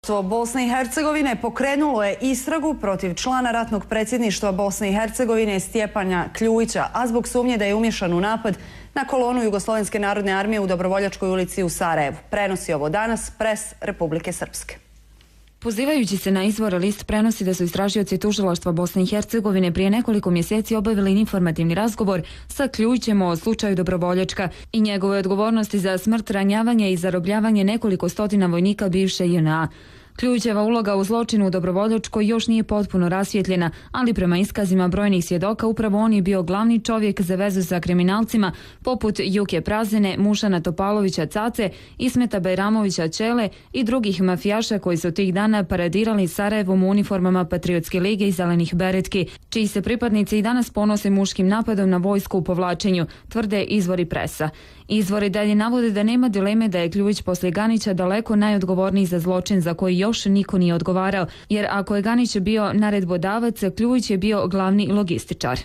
tužilaštvo Bosne i Hercegovine pokrenulo je istragu protiv člana ratnog predsjedništva Bosne i Hercegovine Stjepana Kljujića, a zbog sumnje da je umješan u napad na kolonu Jugoslovenske narodne armije u Dobrovoljačkoj ulici u Sarajevu. Prenosi ovo danas Pres Republike Srpske. Pozivajući se na izvor, list prenosi da su istražioci tužilaštva Bosne i Hercegovine prije nekoliko mjeseci obavili informativni razgovor sa Kljujićem o slučaju Dobrovoljačka i njegove odgovornosti za smrt, ranjavanje i zarobljavanje nekoliko stotina vojnika bivše JNA. Kljujićeva uloga u zločinu u Dobrovoljačkoj još nije potpuno rasvjetljena, ali prema iskazima brojnih svjedoka upravo on je bio glavni čovjek za vezu sa kriminalcima poput Juke Prazene, Mušana Topalovića Cace, Ismeta Bajramovića Čele i drugih mafijaša koji su tih dana paradirali Sarajevom u uniformama Patriotske lige i zelenih beretki, čiji se pripadnici i danas ponose muškim napadom na vojsku u povlačenju, tvrde izvori Presa. Izvori dalje navode da nema dileme da je Kljujić poslije Ganića daleko najodgovorniji za zločin za koji još niko nije odgovarao, jer ako je Ganić bio naredbodavac, Kljujić je bio glavni logističar.